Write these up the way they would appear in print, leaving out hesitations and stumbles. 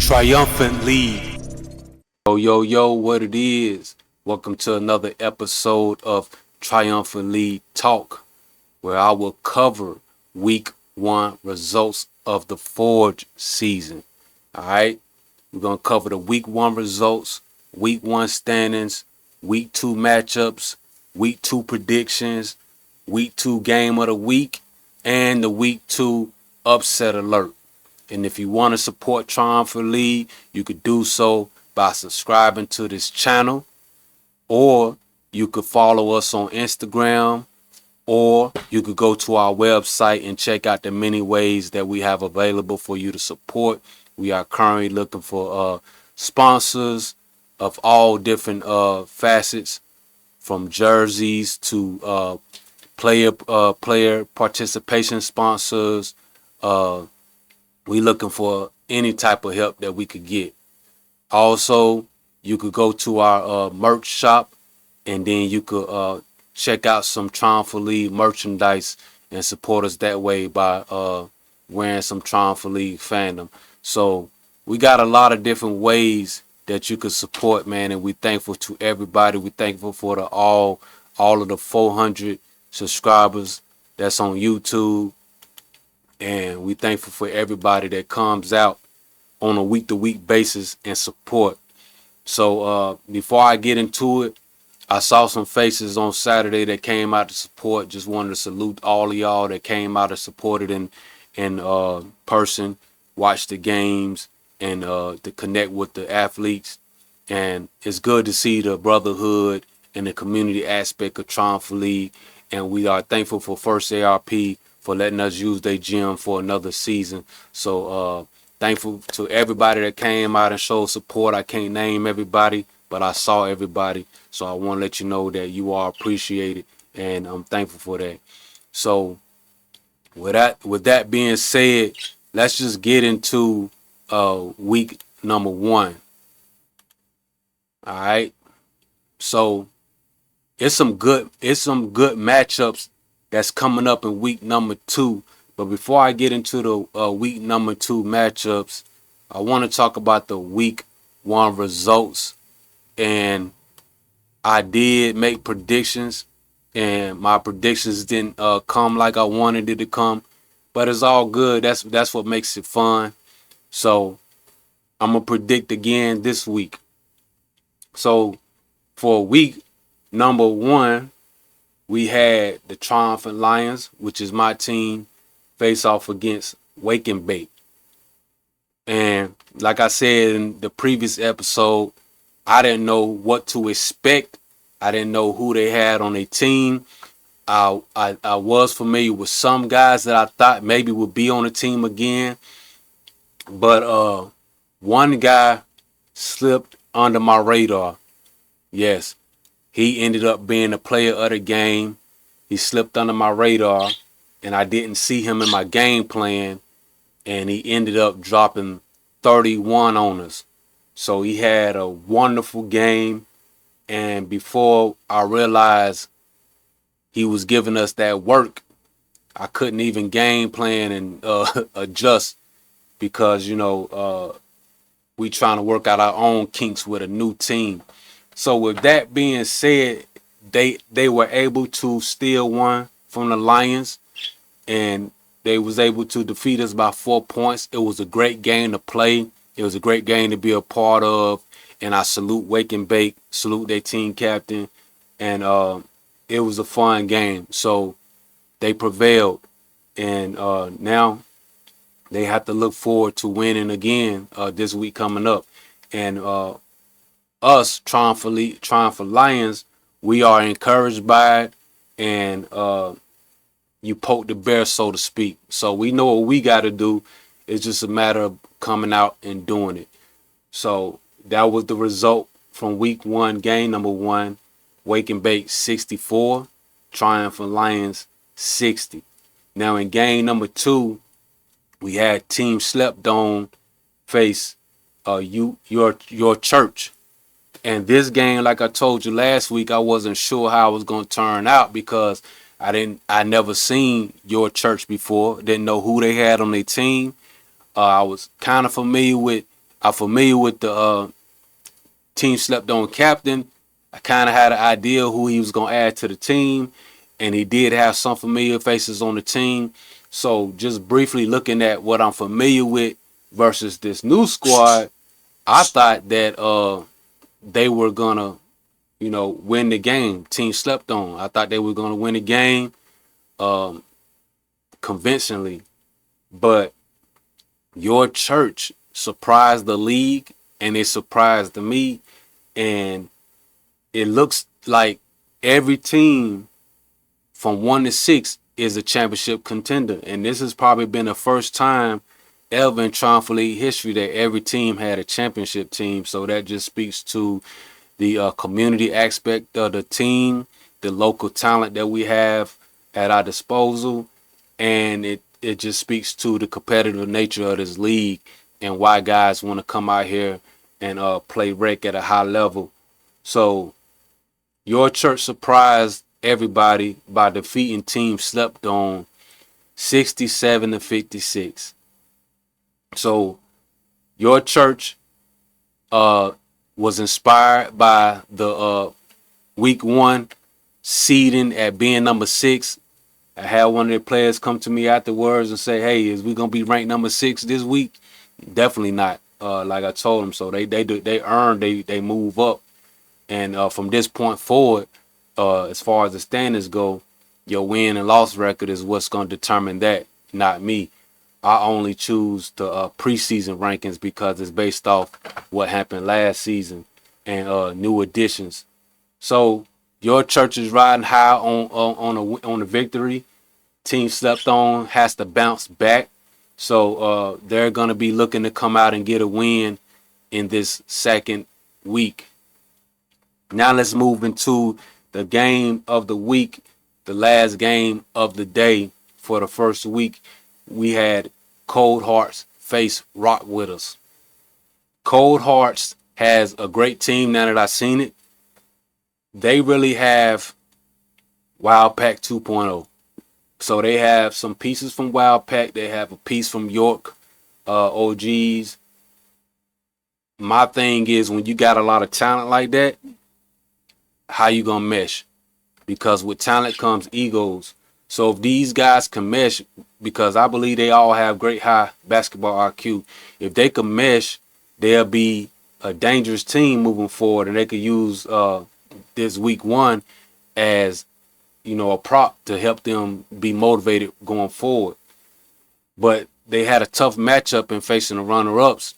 Triumphant lead. Yo, what it is? Welcome to another episode of Triumphant Lead Talk, where I will cover week one results of the Forge season. Alright? We're going to cover the week one results, week one standings, week two matchups, week two predictions, week two game of the week, and the week two upset alert. And if you want to support Triumphant League, you could do so by subscribing to this channel, or you could follow us on Instagram, or you could go to our website and check out the many ways that we have available for you to support. We are currently looking for sponsors of all different facets, from jerseys to player participation sponsors. We looking for any type of help that we could get. Also, you could go to our merch shop, and then you could check out some Triumphant League merchandise and support us that way by wearing some Triumphant League fandom. So we got a lot of different ways that you could support, man, and we thankful to everybody. We thankful for all of the 400 subscribers that's on YouTube. And we thankful for everybody that comes out on a week-to-week basis and support. So before I get into it, I saw some faces on Saturday that came out to support. Just wanted to salute all of y'all that came out and supported in person, watched the games, and to connect with the athletes. And it's good to see the brotherhood and the community aspect of Triumphant League. And we are thankful for First ARP for letting us use their gym for another season. So thankful to everybody that came out and showed support. I can't name everybody, but I saw everybody. So I want to let you know that you are appreciated, and I'm thankful for that. So with that being said, let's just get into week number one. All right. So it's some good matchups that's coming up in week number two. But before I get into the week number two matchups, I want to talk about the week one results. And I did make predictions, and my predictions didn't come like I wanted it to come. But it's all good. That's what makes it fun. So I'm going to predict again this week. So for week number one, we had the Triumphant Lions, which is my team, face off against Wake and Bake. And like I said in the previous episode, I didn't know what to expect. I didn't know who they had on their team. I was familiar with some guys that I thought maybe would be on the team again. But one guy slipped under my radar. Yes. He ended up being the player of the game. He slipped under my radar, and I didn't see him in my game plan, and he ended up dropping 31 on us. So he had a wonderful game, and before I realized he was giving us that work, I couldn't even game plan and adjust because, we trying to work out our own kinks with a new team. So with that being said, they were able to steal one from the Lions, and they was able to defeat us by 4 points. It was a great game to play. It was a great game to be a part of, and I salute Wake and Bake, salute their team captain, and it was a fun game. So they prevailed, and now they have to look forward to winning again this week coming up. And us, Triumphant Lions, we are encouraged by it, and you poke the bear, so to speak. So we know what we got to do. It's just a matter of coming out and doing it. So that was the result from week one, game number one. Wake and Bake 64, Triumphant Lions 60. Now in game number two, we had Team Slept On face your church. And this game, like I told you last week, I wasn't sure how it was going to turn out because I never seen your church before. Didn't know who they had on their team. I was kind of familiar with I'm familiar with the team slept on captain. I kind of had an idea who he was going to add to the team, and he did have some familiar faces on the team. So just briefly looking at what I'm familiar with versus this new squad, I thought that they were gonna, win the game. Team slept on. I thought they were gonna win the game um, convincingly, but your church surprised the league, and it surprised me. And it looks like every team from 1 to 6 is a championship contender, and this has probably been the first time ever in Triumphant League history that every team had a championship team. So that just speaks to the community aspect of the team, the local talent that we have at our disposal, and it just speaks to the competitive nature of this league and why guys want to come out here and play rec at a high level. So your church surprised everybody by defeating Team Slept On 67-56. So your church was inspired by the week 1 seeding at being number 6. I had one of their players come to me afterwards and say, "Hey, is we gonna be ranked number 6 this week?" Definitely not. Like I told them, so they earn, they move up, and from this point forward, as far as the standings go, your win and loss record is what's gonna determine that, not me. I only choose the preseason rankings because it's based off what happened last season and new additions. So your church is riding high on a victory. Team Slept On has to bounce back. So they're going to be looking to come out and get a win in this second week. Now let's move into the game of the week, the last game of the day for the first week. We had Cold Hearts face Rock with us. Cold Hearts has a great team now that I've seen it. They really have Wild Pack 2.0. So they have some pieces from Wild Pack. They have a piece from York OGs. My thing is, when you got a lot of talent like that, how you gonna mesh? Because with talent comes egos. So if these guys can mesh, because I believe they all have great high basketball IQ, if they can mesh, they'll be a dangerous team moving forward, and they could use this week 1 as a prop to help them be motivated going forward. But they had a tough matchup in facing the runner-ups,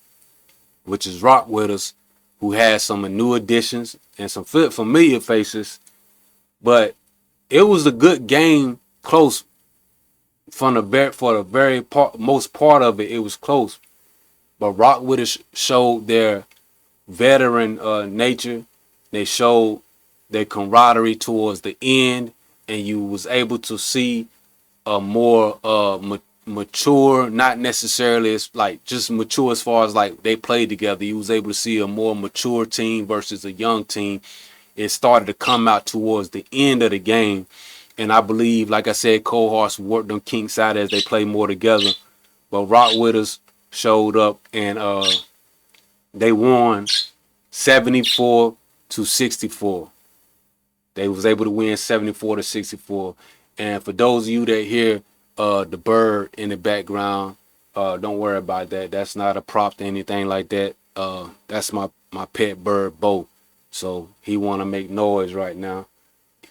which is Rock with us, who has some new additions and some familiar faces. But it was a good game, close for the very most part of it. It was close, but Rock with us showed their veteran nature. They showed their camaraderie towards the end, and you was able to see a more mature, not necessarily as like just mature as far as like they played together. You was able to see a more mature team versus a young team. It started to come out towards the end of the game, and I believe, like I said, Cold Hearts worked them kinks out as they play more together. But Rock with us showed up, and they won 74-64. They was able to win 74-64. And for those of you that hear the bird in the background, don't worry about that. That's not a prop to anything like that. That's my pet bird, Bo. So he want to make noise right now.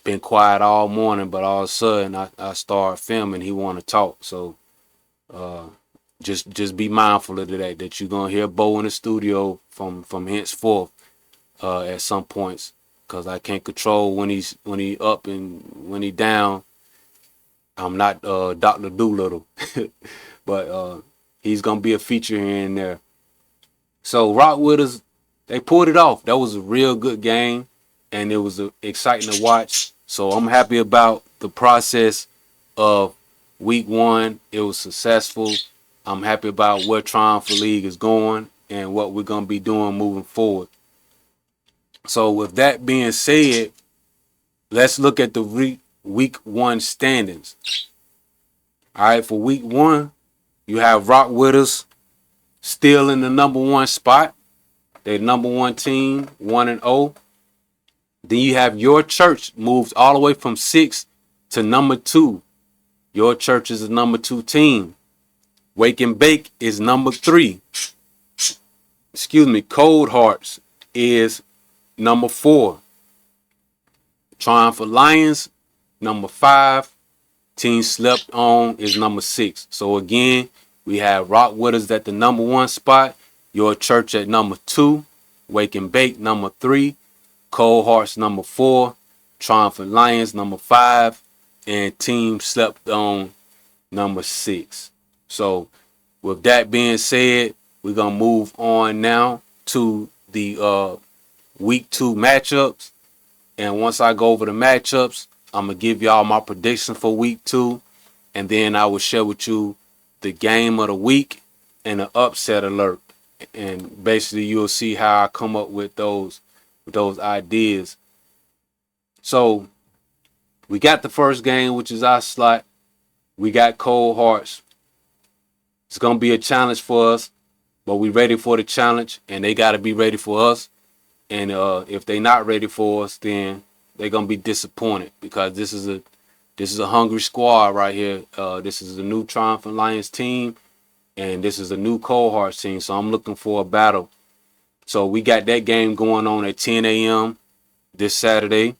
Been quiet all morning, but all of a sudden I start filming. He want to talk. So just be mindful of that you're gonna hear Bo in the studio from henceforth at some points, because I can't control when he up and when he down. I'm not Dr. Doolittle, but he's gonna be a feature here and there. So Rock with us, they pulled it off. That was a real good game, and it was exciting to watch. So I'm happy about the process of week 1. It was successful. I'm happy about where Triumphant League is going and what we're gonna be doing moving forward. So with that being said, let's look at the week 1 standings. All right, for week 1, you have Rock with us still in the number one spot. They're number one team, 1-0. Then you have your church moves all the way from 6 to number 2. Your church is the number 2 team. Wake and Bake is number 3. Cold Hearts is number 4. Triumphant Lions, number 5. Team Slept On is number 6. So again, we have Rock With Us at the number 1 spot. Your church at number 2. Wake and Bake number 3. Cold Hearts number 4. Triumphant Lions number 5. And Team Slept On number 6. So with that being said, we're going to move on now to the week 2 matchups. And once I go over the matchups, I'm going to give y'all my predictions for week 2. And then I will share with you the game of the week and the upset alert. And basically you'll see how I come up with those ideas. So we got the first game, which is our slot. We got Cold Hearts. It's going to be a challenge for us, but we ready for the challenge, and they got to be ready for us. And if they not ready for us, then they're going to be disappointed, because this is a hungry squad right here. This is a new Triumphant Lions team, and this is a new Cold Hearts team. So I'm looking for a battle. So we got that game going on at 10 a.m. this Saturday,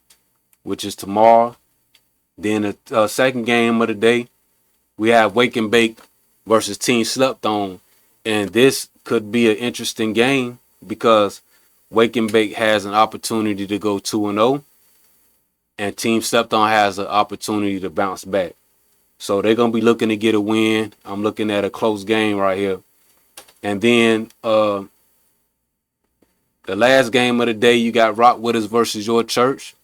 which is tomorrow. Then the second game of the day, we have Wake and Bake versus Team Slept On. And this could be an interesting game, because Wake and Bake has an opportunity to go 2-0. And Team Slept On has an opportunity to bounce back. So they're going to be looking to get a win. I'm looking at a close game right here. And then the last game of the day, you got Rock With Us versus Your Church.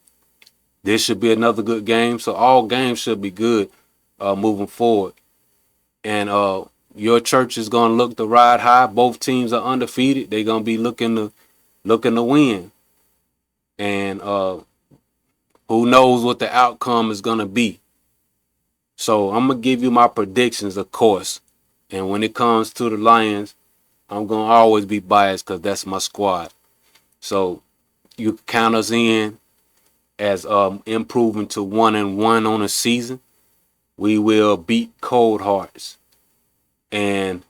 This should be another good game. So all games should be good moving forward. And Your Church is going to look to ride high. Both teams are undefeated. They're going to be looking to win. And who knows what the outcome is going to be. So I'm going to give you my predictions, of course. And when it comes to the Lions, I'm going to always be biased, because that's my squad. So you can count us in as improving to 1-1 on the season. We will beat Cold Hearts. And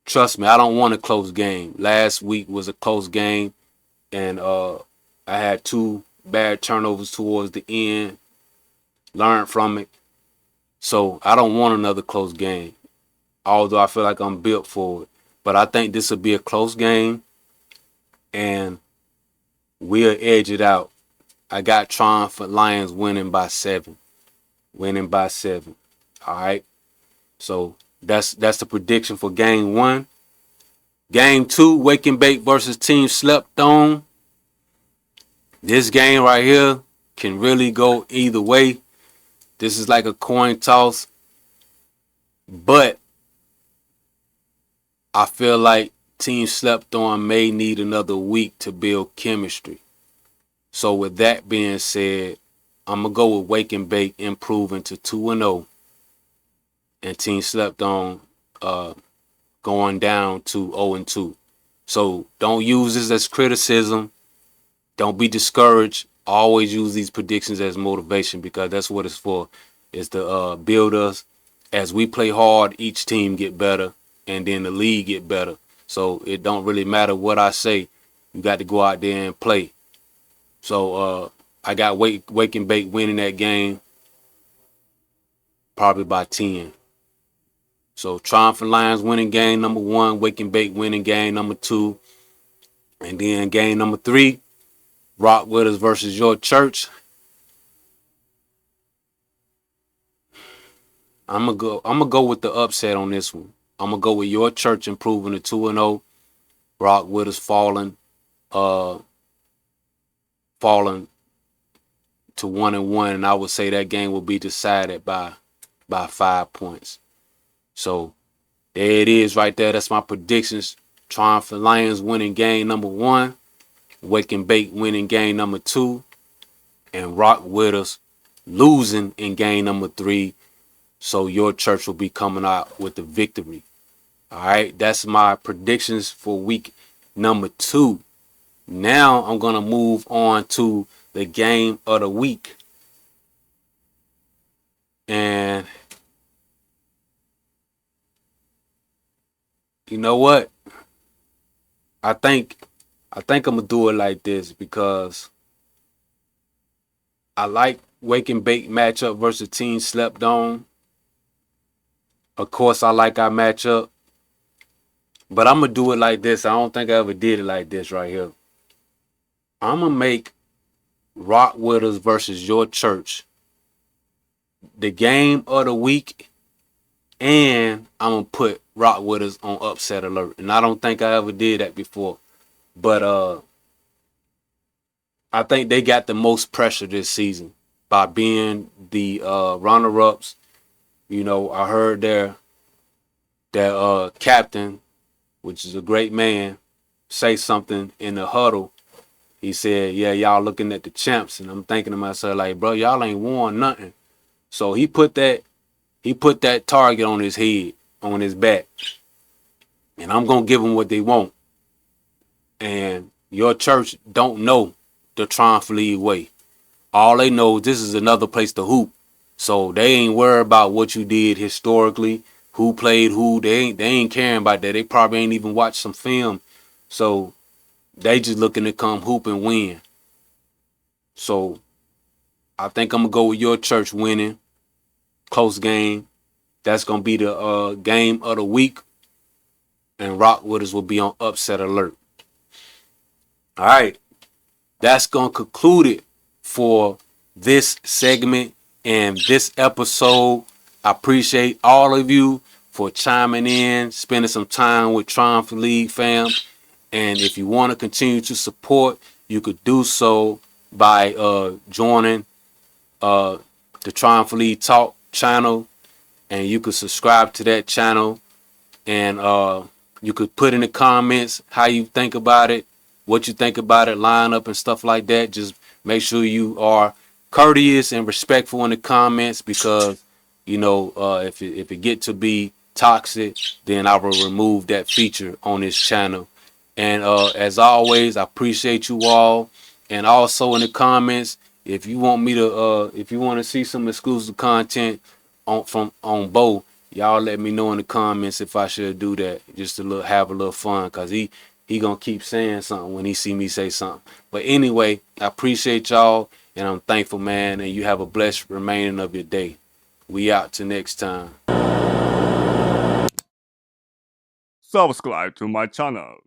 trust me, I don't want a close game. Last week was a close game, and I had 2 bad turnovers towards the end. Learned from it. So I don't want another close game, although I feel like I'm built for it. But I think this will be a close game, and we'll edge it out. I got Triumphant Lions winning by 7. Winning by 7. All right. So that's the prediction for game 1. Game 2, Wake and Bake versus Team Slept On. This game right here can really go either way. This is like a coin toss. But I feel like Team Slept On may need another week to build chemistry. So with that being said, I'm going to go with Wake and Bake improving to 2-0. And Team Slept On going down to 0-2. So don't use this as criticism. Don't be discouraged. Always use these predictions as motivation, because that's what it's for. It's to build us. As we play hard, each team get better, and then the league get better. So it don't really matter what I say. You got to go out there and play. So I got Wake and Bake winning that game probably by 10. So Triumphant Lions winning game number 1, Wake and Bake winning game number 2. And then game number 3, Rock With Us versus Your Church. I'm gonna go with the upset on this one. I'm gonna go with Your Church improving to 2-0. Rock With Us falling to 1-1, and I would say that game will be decided by 5 points. So there it is right there. That's my predictions. Triumphant Lions winning game number 1. Wake and Bake winning game number 2. And Rock With Us losing in game number 3. So Your Church will be coming out with the victory. All right, that's my predictions for week number 2. Now I'm gonna move on to the game of the week, and you know what? I think I'm gonna do it like this because I like wake and bake matchup versus team slept on. Of course, I like our matchup, but I'm gonna do it like this. I don't think I ever did it like this right here. I'm gonna make Rock Widows versus your church the game of the week, and I'm gonna put Rock Widows on upset alert. And I don't think I ever did that before, but I think they got the most pressure this season by being the runner-ups. You know, I heard their captain, which is a great man, say something in the huddle. He said, "Yeah, y'all looking at the champs," and I'm thinking to myself, like, bro, y'all ain't won nothing. So he put that target on his head, on his back, and I'm gonna give them what they want. And your church don't know the Triumphant League way. All they know is this is another place to hoop. So they ain't worried about what you did historically, who played who. They ain't caring about that. They probably ain't even watched some film. So they just looking to come hoop and win. So I think I'm gonna go with your church winning. Close game. That's gonna be the game of the week. And Rock Widows will be on upset alert. All right. That's gonna conclude it for this segment and this episode. I appreciate all of you for chiming in, spending some time with Triumphant League fam. And if you want to continue to support, you could do so by joining the Triumphant League Talk channel, and you could subscribe to that channel, and you could put in the comments how you think about it, what you think about it, line up and stuff like that. Just make sure you are courteous and respectful in the comments, because you know if it get to be toxic, then I will remove that feature on this channel. And as always, I appreciate you all. And also in the comments, if you want me to if you want to see some exclusive content on Bo, y'all let me know in the comments if I should do that, just to have a little fun, cause he gonna keep saying something when he see me say something. But anyway, I appreciate y'all, and I'm thankful, man, and you have a blessed remaining of your day. We out till next time. Subscribe to my channel.